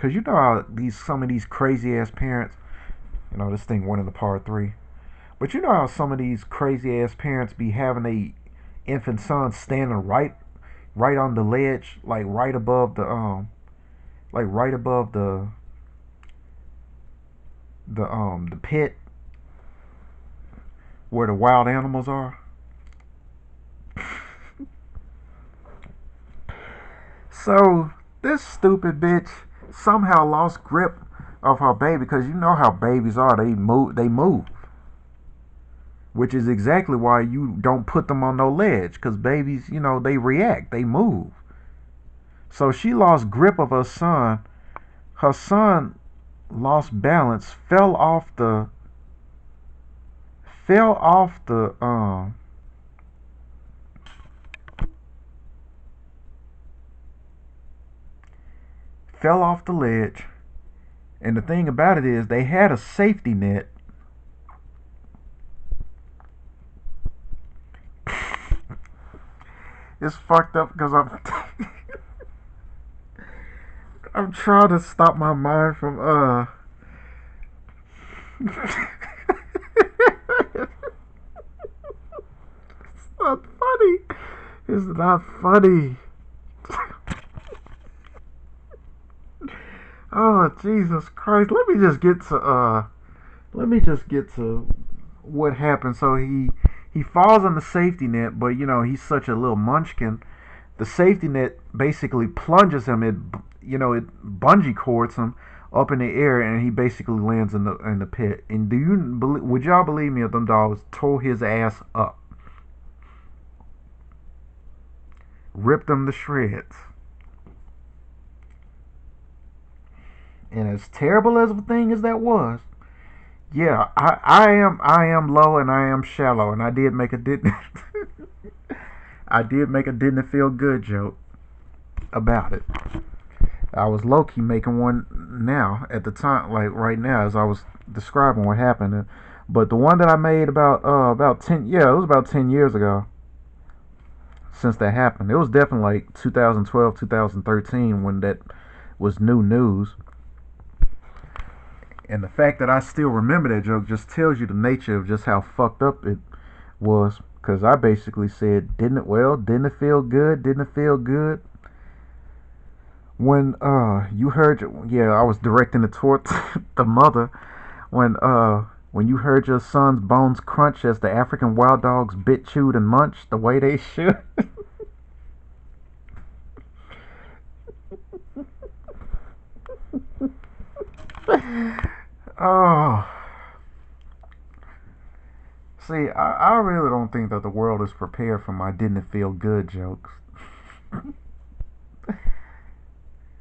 Cause you know how some of these crazy ass parents, this thing went into part three. But you know how some of these crazy ass parents be having a infant son standing right on the ledge, like right above the pit where the wild animals are. So this stupid bitch somehow lost grip of her baby because you know how babies are. They move, which is exactly why you don't put them on no ledge because babies, they react, they move. So she lost grip of her son. Her son lost balance, fell off the ledge. And the thing about it is they had a safety net. It's fucked up because I'm trying to stop my mind from it's not funny. It's not funny. Oh Jesus Christ. Let me just get to what happened. So he falls on the safety net, but he's such a little munchkin. The safety net basically plunges him. It bungee cords him up in the air, and he basically lands in the pit. And would y'all believe me if them dogs tore his ass up, ripped him to shreds? And as terrible as a thing as that was, yeah, I am low and I am shallow, and I did make a didn't I did make a didn't feel good joke about it. I was low key making one now at the time, like right now, as I was describing what happened. But the one that I made about 10, yeah, it was about 10 years ago since that happened. It was definitely like 2012, 2013 when that was new news. And the fact that I still remember that joke just tells you the nature of just how fucked up it was. Because I basically said, didn't it feel good? Didn't it feel good? When you heard, yeah, I was directing it towards the mother. When you heard your son's bones crunch as the African wild dogs bit, chewed, and munched the way they should. Oh, see, I really don't think that the world is prepared for my didn't it feel good jokes.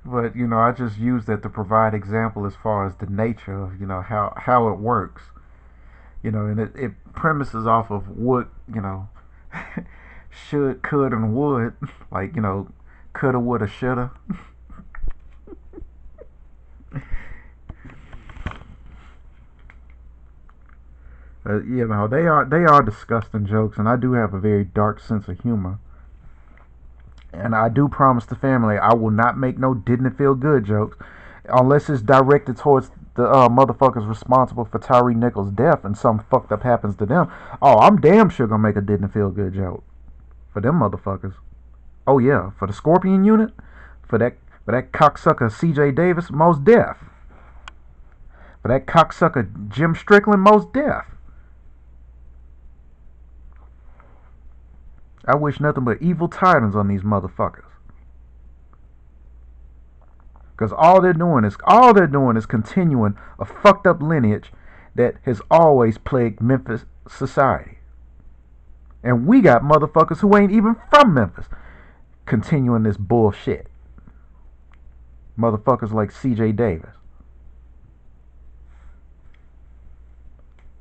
But I just use that to provide example as far as the nature of how it works. And it premises off of what should, could, and would, like coulda, woulda, shoulda. They are disgusting jokes, and I do have a very dark sense of humor. And I do promise the family I will not make no didn't it feel good jokes unless it's directed towards the motherfuckers responsible for Tyre Nichols' death and something fucked up happens to them. Oh, I'm damn sure gonna make a didn't it feel good joke for them motherfuckers. Oh yeah, for the Scorpion unit, for that cocksucker C.J. Davis, most deaf. For that cocksucker Jim Strickland, most deaf. I wish nothing but evil tidings on these motherfuckers. Because all they're doing is continuing a fucked up lineage that has always plagued Memphis society. And we got motherfuckers who ain't even from Memphis continuing this bullshit. Motherfuckers like C.J. Davis.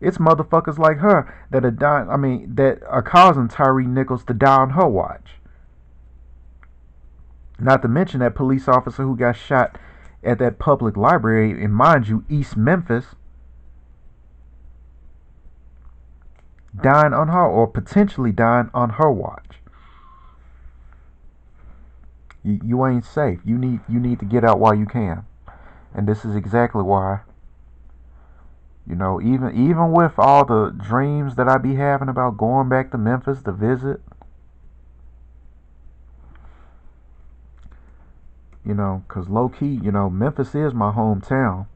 It's motherfuckers like her that are dying. I mean, that are causing Tyre Nichols to die on her watch. Not to mention that police officer who got shot at that public library in, mind you, East Memphis, dying on her or potentially dying on her watch. You ain't safe. You need to get out while you can. And this is exactly why. Even with all the dreams that I be having about going back to Memphis to visit, cause low key, Memphis is my hometown.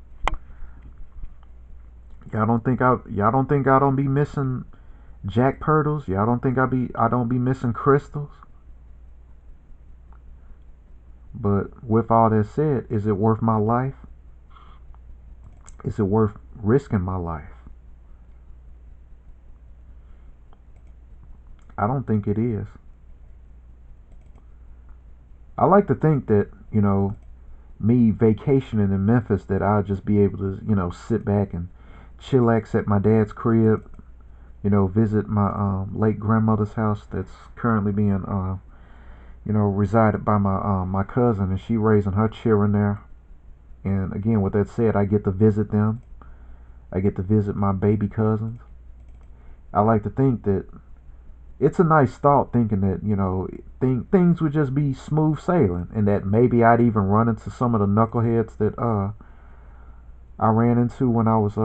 Y'all don't be missing Jack Purtles. Y'all don't think I don't be missing crystals. But with all that said, is it worth my life? Is it worth risking my life? I don't think it is. I like to think that, me vacationing in Memphis, that I'll just be able to, sit back and chillax at my dad's crib, visit my late grandmother's house that's currently being, resided by my cousin, and she raising her children there. And again, with that said, I get to visit them. I get to visit my baby cousins. I like to think that it's a nice thought, thinking that things would just be smooth sailing, and that maybe I'd even run into some of the knuckleheads that I ran into when I was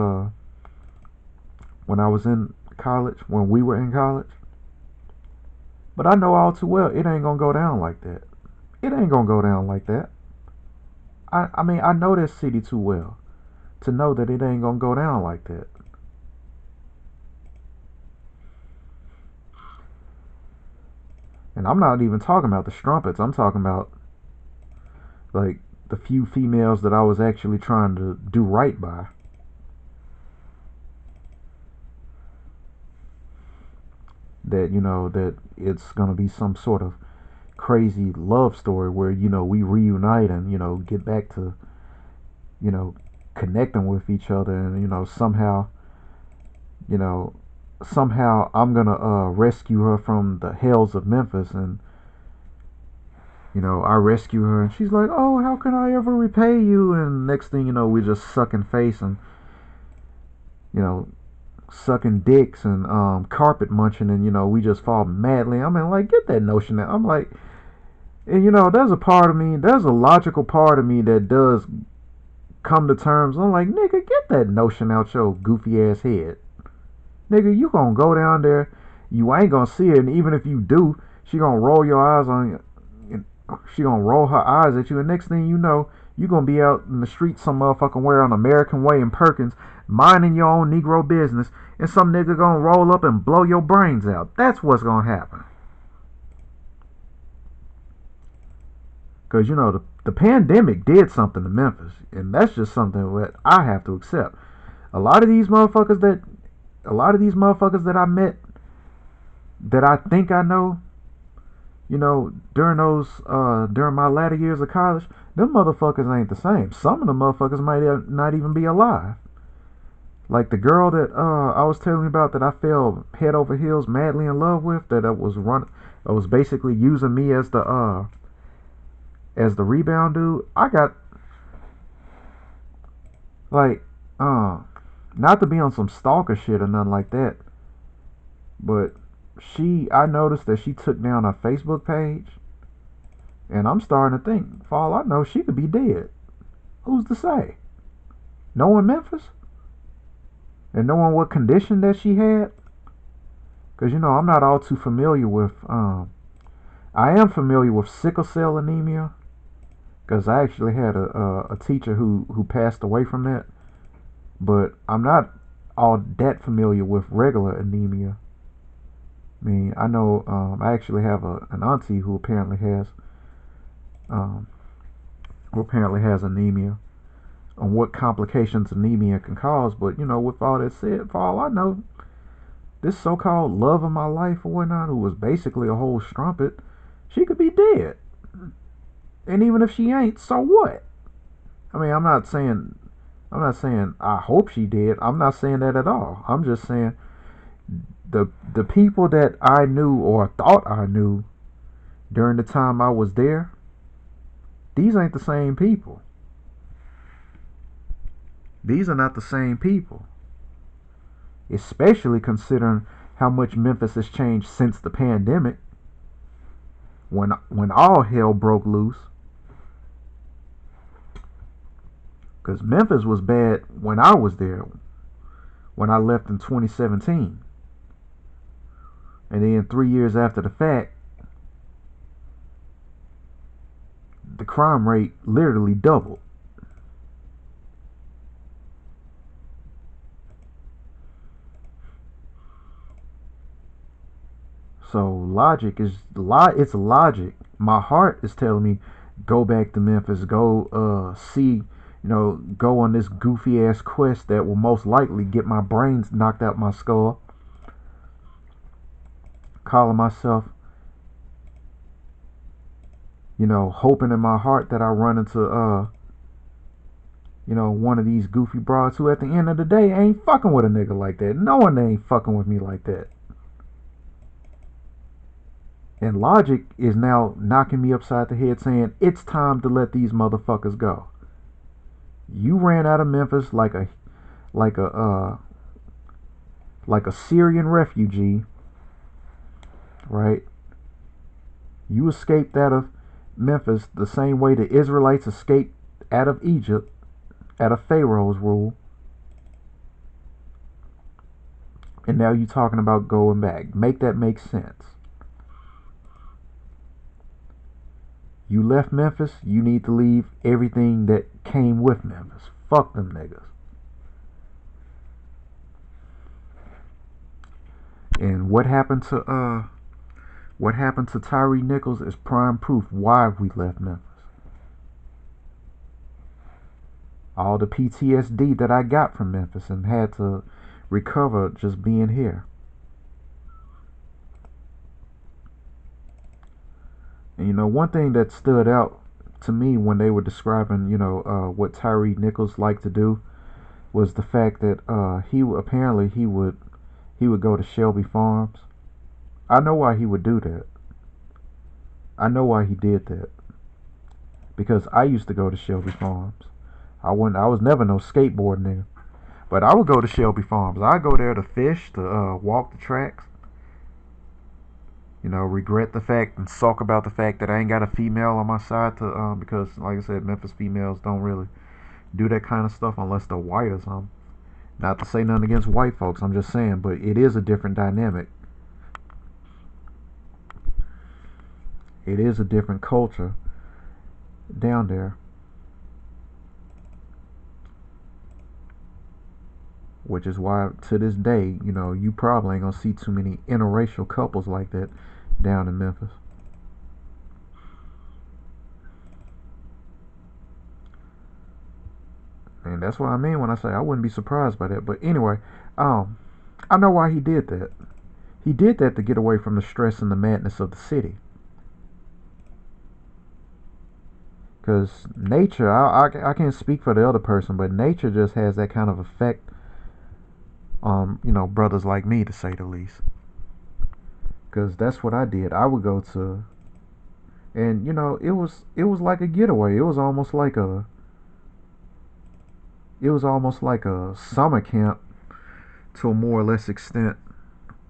in college, when we were in college. But I know all too well it ain't gonna go down like that. It ain't gonna go down like that. I mean, I know this city too well to know that it ain't gonna go down like that. And I'm not even talking about the strumpets. I'm talking about, like, the few females that I was actually trying to do right by. That it's gonna be some sort of crazy love story where we reunite and get back to you know connecting with each other, and you know somehow I'm gonna rescue her from the hells of Memphis, and I rescue her, and she's like, "Oh, how can I ever repay you?" And next thing you know, we just sucking face and you know sucking dicks and carpet munching, and we just fall madly. I mean, like, get that notion out. I'm like, and there's a logical part of me that does come to terms. I'm like, nigga, get that notion out your goofy ass head. Nigga, you gonna go down there, you ain't gonna see it, and even if you do, she gonna roll your eyes on you. She gonna roll her eyes at you, and next thing you know, you gonna be out in the street, some motherfucking wearing American Way in Perkins, minding your own Negro business, and some nigga gonna roll up and blow your brains out. That's what's gonna happen. Because the pandemic did something to Memphis, and that's just something that I have to accept. A lot of these motherfuckers that a lot of these motherfuckers that I met, that I think I know, during my latter years of college, them motherfuckers ain't the same. Some of the motherfuckers might not even be alive. Like the girl that I was telling you about, that I fell head over heels madly in love with, that I was basically using me as the rebound dude. I got, like, not to be on some stalker shit or nothing like that, but I noticed that she took down her Facebook page, and I'm starting to think, for all I know, she could be dead. Who's to say? Knowing Memphis, and knowing what condition that she had, because I'm not all too familiar with. I am familiar with sickle cell anemia, because I actually had a teacher who passed away from that, but I'm not all that familiar with regular anemia. I mean, I know I actually have an auntie um, who apparently has anemia, on what complications anemia can cause. But with all that said, for all I know, this so-called love of my life or whatnot, who was basically a whole strumpet, she could be dead. And even if she ain't, so what? I mean, I'm not saying I hope she did. I'm not saying that at all. I'm just saying the people that I knew or thought I knew during the time I was there, these ain't the same people. These are not the same people. Especially considering how much Memphis has changed since the pandemic, when all hell broke loose. Because Memphis was bad when I was there, when I left in 2017. And then 3 years after the fact, the crime rate literally doubled. So it's logic. My heart is telling me go back to Memphis, go see, go on this goofy ass quest that will most likely get my brains knocked out my skull. Calling myself, hoping in my heart that I run into one of these goofy broads who at the end of the day ain't fucking with a nigga like that. No one ain't fucking with me like that. And logic is now knocking me upside the head saying it's time to let these motherfuckers go. You ran out of Memphis like a Syrian refugee, right? You escaped out of Memphis the same way the Israelites escaped out of Egypt out of Pharaoh's rule. And now you're talking about going back. Make that make sense. You left Memphis, you need to leave everything that came with Memphis. Fuck them niggas. And what happened to Tyre Nichols is prime proof why we left Memphis. All the PTSD that I got from Memphis and had to recover just being here. And one thing that stood out to me when they were describing, what Tyre Nichols liked to do was the fact that he would go to Shelby Farms. I know why he would do that. I know why he did that. Because I used to go to Shelby Farms. I was never no skateboard nigga, but I would go to Shelby Farms. I go there to fish, to walk the tracks. Regret the fact and sulk about the fact that I ain't got a female on my side to because, like I said, Memphis females don't really do that kind of stuff unless they're white or something. Not to say nothing against white folks, I'm just saying, but it is a different dynamic. It is a different culture down there. Which is why, to this day, you probably ain't gonna see too many interracial couples like that down in Memphis. And that's what I mean when I say I wouldn't be surprised by that. But anyway, I know why he did that. He did that to get away from the stress and the madness of the city. Because nature, I can't speak for the other person, but nature just has that kind of effect brothers like me, to say the least. Because that's what I did. I would go to, and it was like a getaway. It was almost like a summer camp to a more or less extent,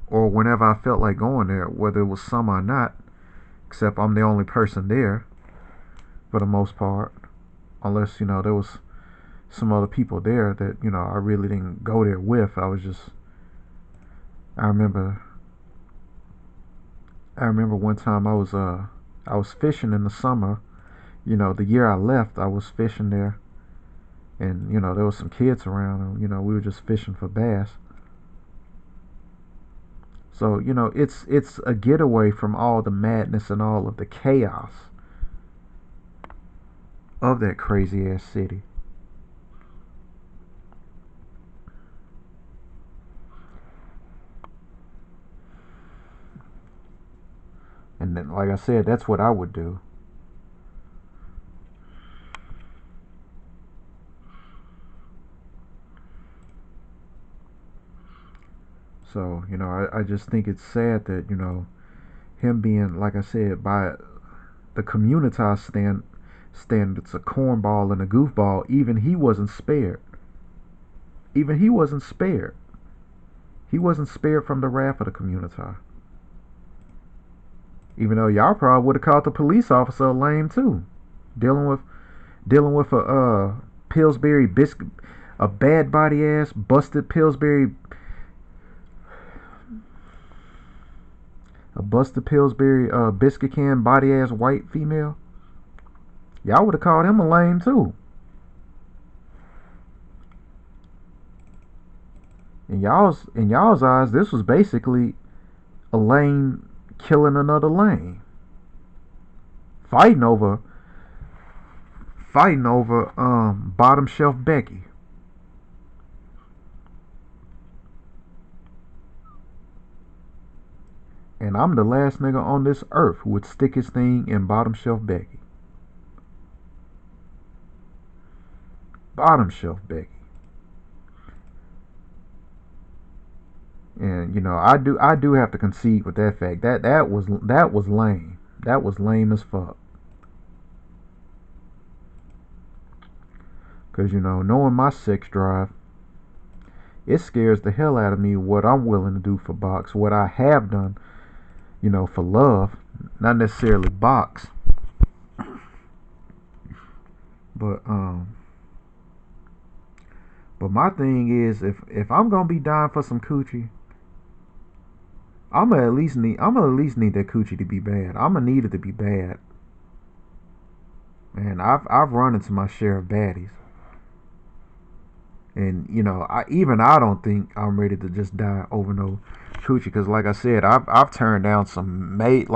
or whenever I felt like going there, whether it was summer or not. Except I'm the only person there for the most part, unless there was some other people there that I really didn't go there with. I remember one time I was fishing in the summer. The year I left, I was fishing there, and there was some kids around, and we were just fishing for bass. So it's a getaway from all the madness and all of the chaos of that crazy ass city. And then, like I said, that's what I would do. So, I just think it's sad that, him being, like I said, by the community standards, a cornball and a goofball, even he wasn't spared. Even he wasn't spared. He wasn't spared from the wrath of the community. Even though y'all probably would have called the police officer lame too, dealing with a Pillsbury biscuit, a bad body ass busted Pillsbury, a busted Pillsbury biscuit can body ass white female. Y'all would have called him a lame too. In y'all's eyes, this was basically a lame killing another lame, fighting over bottom shelf Becky. And I'm the last nigga on this earth who would stick his thing in bottom shelf Becky. Bottom shelf Becky. And I do have to concede with that fact. That was lame. That was lame as fuck. Cause knowing my sex drive, it scares the hell out of me what I'm willing to do for box, what I have done, for love, not necessarily box. But my thing is, if I'm gonna be dying for some coochie, I'm gonna at least need that coochie to be bad. I'm gonna need it to be bad. And I've run into my share of baddies. And I don't think I'm ready to just die over no coochie, because like I said, I've turned down some bad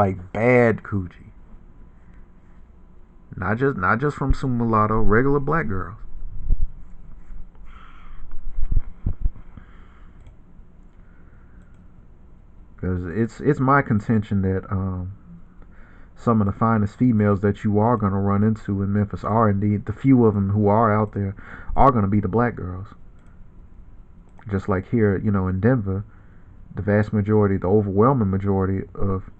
coochie. Not just from some mulatto, regular black girls. Because it's my contention that some of the finest females that you are going to run into in Memphis are indeed, the few of them who are out there, are going to be the black girls. Just like here, in Denver, the vast majority, the overwhelming majority of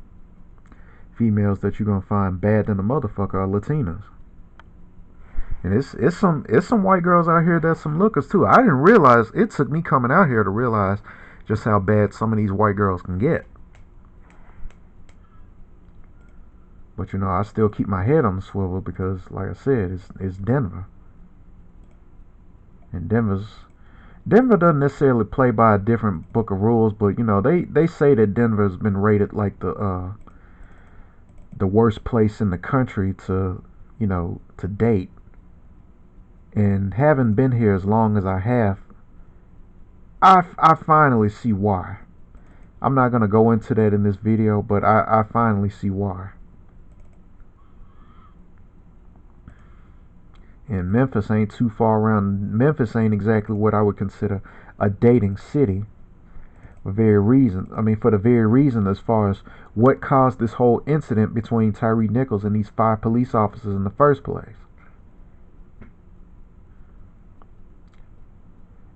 females that you're going to find bad than a motherfucker are Latinas. And it's some white girls out here that's some lookers too. I didn't realize, it took me coming out here to realize just how bad some of these white girls can get. But I still keep my head on the swivel because, like I said, it's Denver. And Denver doesn't necessarily play by a different book of rules, but they say that Denver's been rated like the worst place in the country to date. And having been here as long as I have, I finally see why. I'm not gonna go into that in this video, but I finally see why. And Memphis ain't too far around. Memphis ain't exactly what I would consider a dating city. For the very reason as far as what caused this whole incident between Tyre Nichols and these 5 police officers in the first place.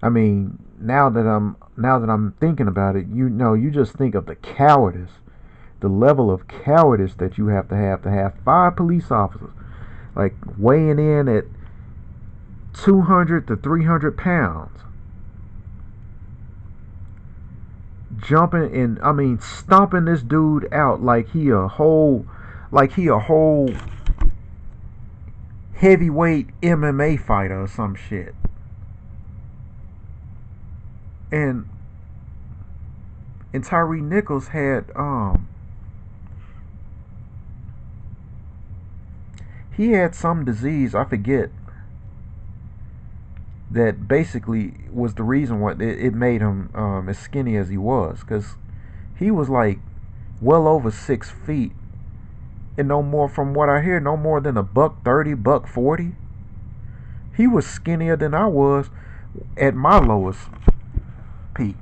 I mean, now that I'm thinking about it, you just think of the cowardice, the level of cowardice that you have to have 5 police officers, like, weighing in at 200 to 300 pounds, jumping and stomping this dude out like he a whole heavyweight MMA fighter or some shit. And Tyre Nichols had he had some disease, I forget, that basically was the reason why it made him as skinny as he was, because he was like well over 6 feet, and no more, from what I hear, no more than $130, $140. He was skinnier than I was at my lowest peak.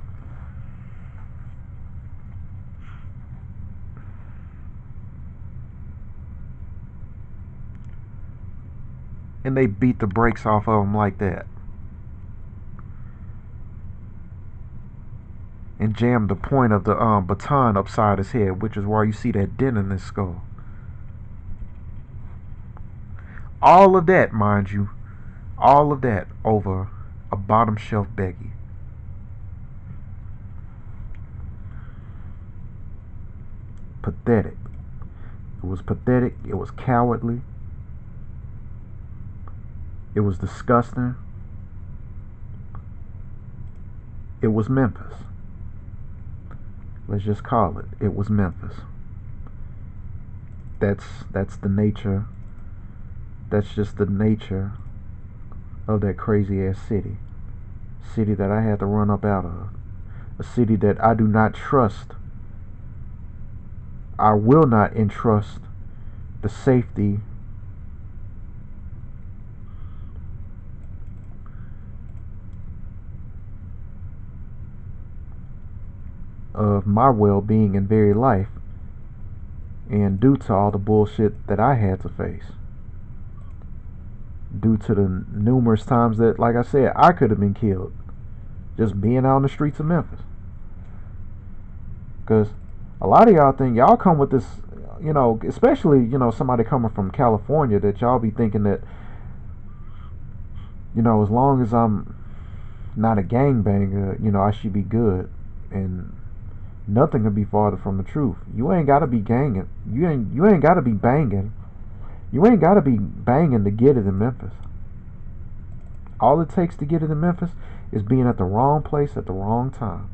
And they beat the brakes off of him like that. And jammed the point of the baton upside his head, which is why you see that dent in his skull. All of that, mind you, all of that over a bottom shelf Becky. Pathetic. It was pathetic. It was cowardly. It was disgusting. It was Memphis. Let's just call it. It was Memphis. That's the nature. That's just the nature of that crazy ass city. City that I had to run up out of. A city that I do not trust. I will not entrust the safety of my well-being and very life, and due to all the bullshit that I had to face, due to the numerous times that, like I said, I could have been killed just being out on the streets of Memphis. Because a lot of y'all think y'all come with this, especially, somebody coming from California, that y'all be thinking that, as long as I'm not a gangbanger, I should be good. And nothing could be farther from the truth. You ain't gotta be ganging. You ain't gotta be banging. You ain't gotta be banging to get it in Memphis. All it takes to get it in Memphis is being at the wrong place at the wrong time.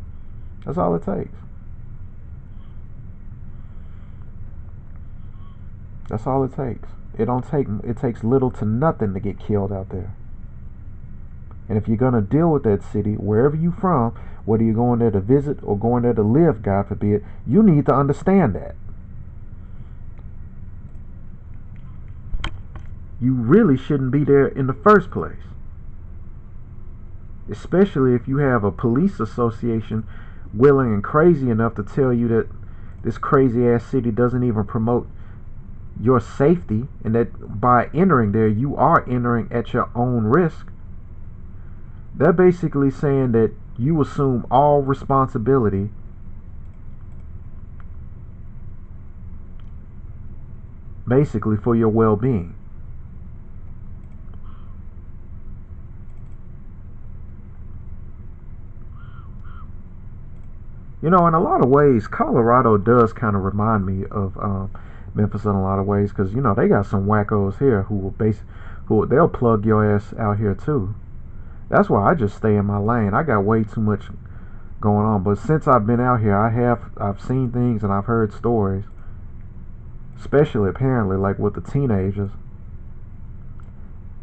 That's all it takes. That's all it takes. It takes little to nothing to get killed out there. And if you're gonna deal with that city, wherever you from, whether you're going there to visit or going there to live, God forbid, you need to understand that. You really shouldn't be there in the first place. Especially if you have a police association willing and crazy enough to tell you that this crazy ass city doesn't even promote your safety, and that by entering there you are entering at your own risk. They're basically saying that you assume all responsibility basically for your well-being. In a lot of ways, Colorado does kind of remind me of Memphis in a lot of ways, because they got some wackos here who they'll plug your ass out here too. That's why I just stay in my lane. I got way too much going on. But since I've been out here, I've seen things and I've heard stories, especially apparently like with the teenagers.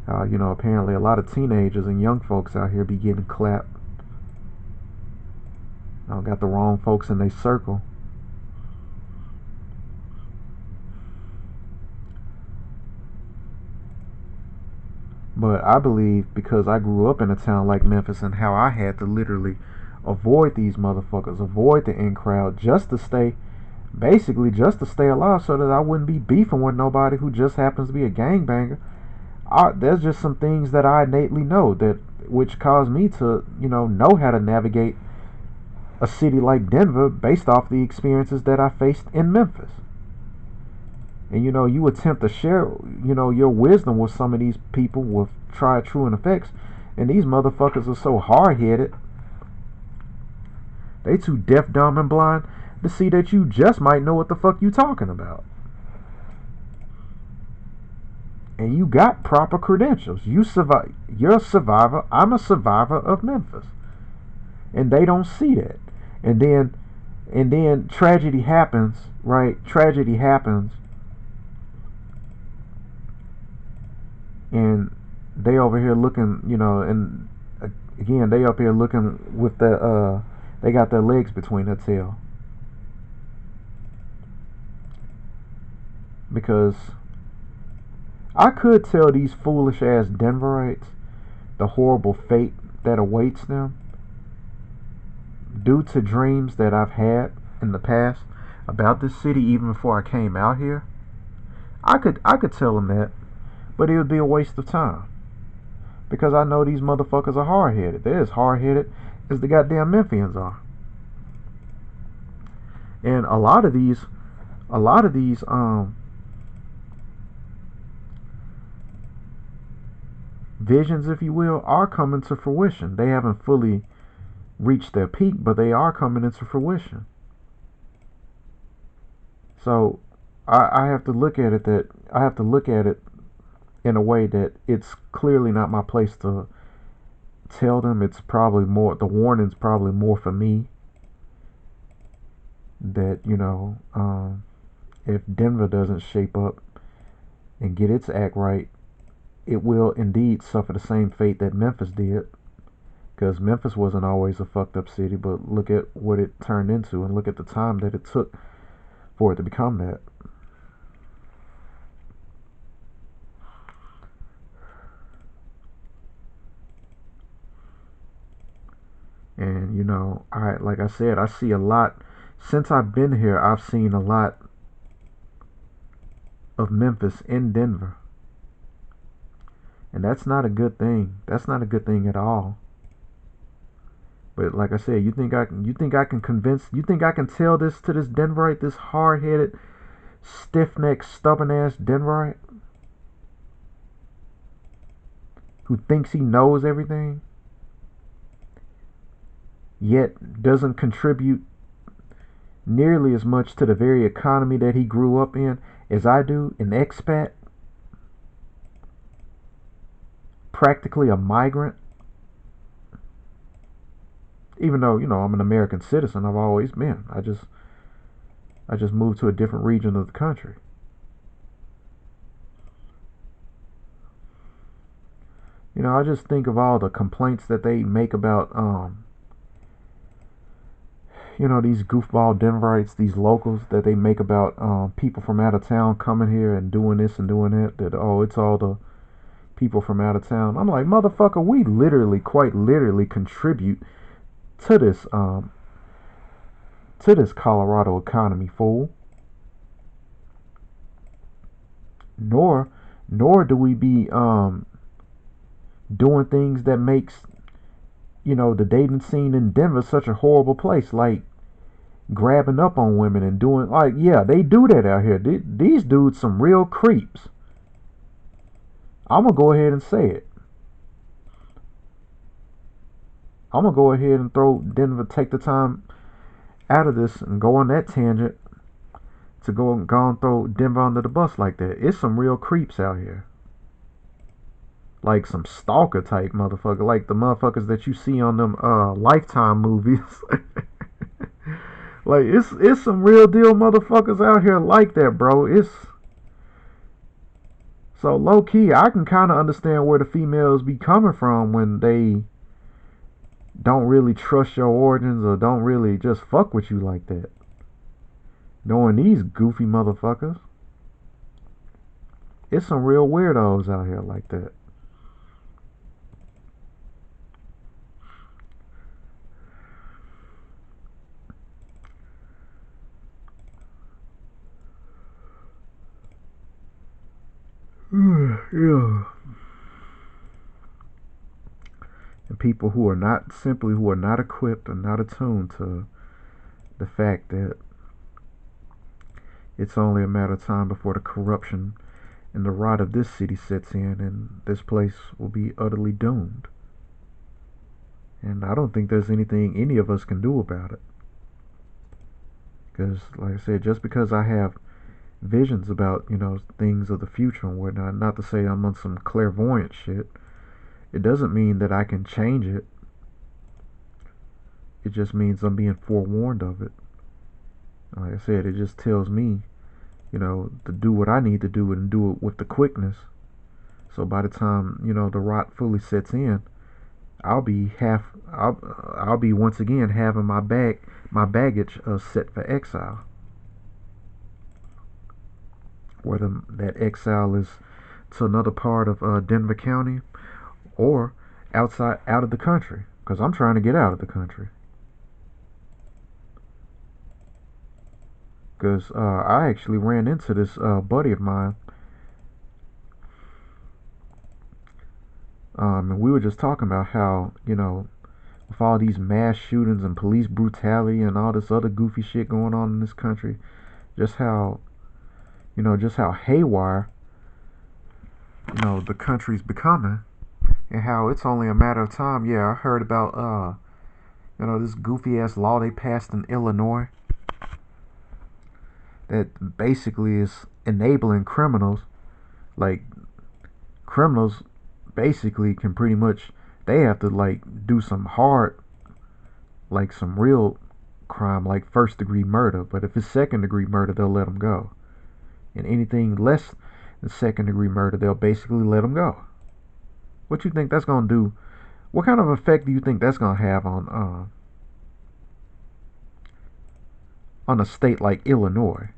Apparently a lot of teenagers and young folks out here be getting clapped. Got the wrong folks in their circle. But I believe, because I grew up in a town like Memphis, and how I had to literally avoid these motherfuckers, avoid the in crowd, just to stay alive, so that I wouldn't be beefing with nobody who just happens to be a gangbanger. There's just some things that I innately know, which caused me to know how to navigate a city like Denver based off the experiences that I faced in Memphis. And you attempt to share your wisdom with some of these people with tried, true, and effects, and these motherfuckers are so hard-headed, they too deaf, dumb, and blind to see that you just might know what the fuck you talking about. And you got proper credentials. You're a survivor. I'm a survivor of Memphis. And they don't see that. And then tragedy happens, right? Tragedy happens. And they over here looking, and again, they up here looking with they got their legs between their tail. Because I could tell these foolish ass Denverites the horrible fate that awaits them due to dreams that I've had in the past about this city, even before I came out here. I could tell them that, but it would be a waste of time, because I know these motherfuckers are hard-headed. They're as hard-headed as the goddamn Memphians are. And a lot of these visions, if you will, are coming to fruition. They haven't fully reached their peak, but they are coming into fruition. So I have to look at it in a way that it's clearly not my place to tell them. It's probably more, the warning's probably more for me, that, if Denver doesn't shape up and get its act right, it will indeed suffer the same fate that Memphis did. Because Memphis wasn't always a fucked up city, but look at what it turned into, and look at the time that it took for it to become that. And I, like I said, I see a lot. Since I've been here, I've seen a lot of Memphis in Denver, and that's not a good thing. That's not a good thing at all. But like I said, you think I can convince, you think I can tell this to this Denverite, this hard-headed, stiff-necked, stubborn-ass Denverite who thinks he knows everything, yet doesn't contribute nearly as much to the very economy that he grew up in as I do, an expat, practically a migrant. Even though, I'm an American citizen, I've always been. I just moved to a different region of the country. I just think of all the complaints that they make about these goofball Denverites, these locals that they make about people from out of town coming here and doing this and doing that. That, oh, it's all the people from out of town. I'm like, motherfucker, we literally, quite literally, contribute to this Colorado economy, fool. Nor do we be doing things that makes the dating scene in Denver such a horrible place, like grabbing up on women and doing, like, yeah, they do that out here. These dudes some real creeps. I'm gonna go ahead and say it. I'm gonna go ahead and throw Denver, take the time out of this and go on that tangent to go and throw Denver under the bus like that. It's some real creeps out here. Like some stalker type motherfucker, like the motherfuckers that you see on them Lifetime movies. Like, it's some real deal motherfuckers out here like that, bro. It's so low key. I can kind of understand where the females be coming from when they don't really trust your origins or don't really just fuck with you like that. Knowing these goofy motherfuckers, it's some real weirdos out here like that. Yeah. And people who are not equipped and not attuned to the fact that it's only a matter of time before the corruption and the rot of this city sets in, and this place will be utterly doomed. And I don't think there's anything any of us can do about it. Because, like I said, just because I have visions about, things of the future and whatnot, not to say I'm on some clairvoyant shit, it doesn't mean that I can change it. It just means I'm being forewarned of it. Like I said, it just tells me, to do what I need to do and do it with the quickness. So by the time, the rot fully sets in, I'll be once again having my baggage set for exile. Whether that exile is to another part of Denver County or out of the country, because I'm trying to get out of the country. Because I actually ran into this buddy of mine, and we were just talking about how, with all these mass shootings and police brutality and all this other goofy shit going on in this country, just how haywire, the country's becoming, and how it's only a matter of time. Yeah, I heard about this goofy ass law they passed in Illinois that basically is enabling criminals, like criminals basically can pretty much, they have to like do some hard, like some real crime, like first degree murder. But if it's second degree murder, they'll let them go. And anything less than second degree murder, they'll basically let them go. What you think that's gonna do? What kind of effect do you think that's gonna have on a state like Illinois?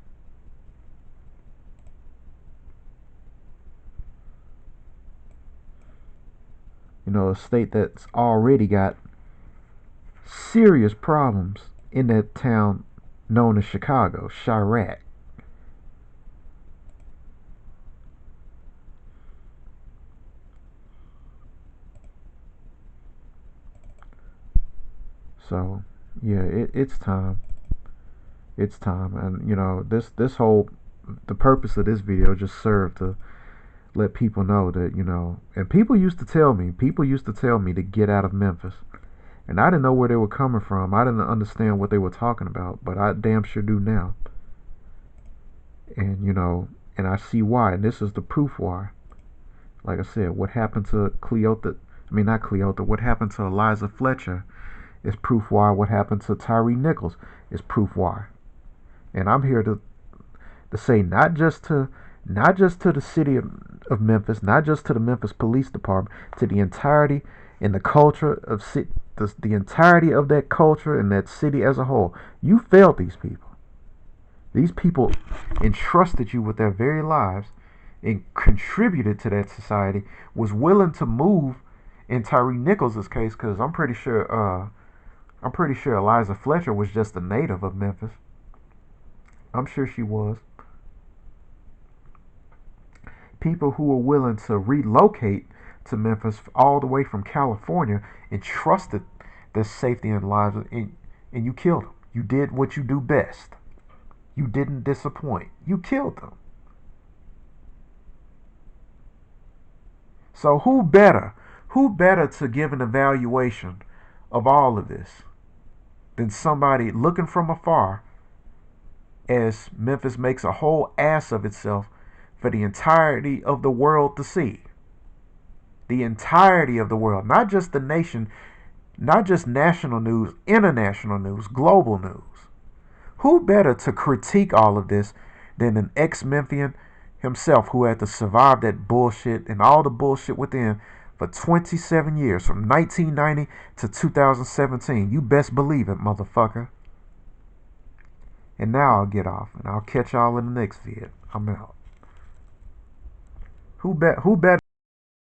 You know, a state that's already got serious problems in that town known as Chicago, Chirac. So, yeah, it's time. It's time, and you know, this whole, the purpose of this video just served to let people know that, you know, and people used to tell me to get out of Memphis, and I didn't know where they were coming from. I didn't understand what they were talking about, but I damn sure do now. And you know, and I see why, and this is the proof why. Like I said, what happened to Cleota, I mean not Cleota, what happened to Eliza Fletcher is proof why. What happened to Tyre Nichols is proof why. And I'm here to say, not just to the city of Memphis, not just to the Memphis Police Department, to the entirety and the culture of the entirety of that culture and that city as a whole. You failed these people. These people entrusted you with their very lives and contributed to that society. Was willing to move in Tyre Nichols' case, because I'm pretty sure Eliza Fletcher was just a native of Memphis. I'm sure she was. People who were willing to relocate to Memphis all the way from California and trusted their safety and lives, and you killed them. You did what you do best. You didn't disappoint. You killed them. So who better? Who better to give an evaluation of all of this than somebody looking from afar as Memphis makes a whole ass of itself for the entirety of the world to see? The entirety of the world, not just the nation, not just national news, international news, global news. Who better to critique all of this than an ex-Memphian himself, who had to survive that bullshit and all the bullshit within for 27 years, from 1990 to 2017. You best believe it, motherfucker. And now I'll get off, and I'll catch y'all in the next vid. I'm out. Who better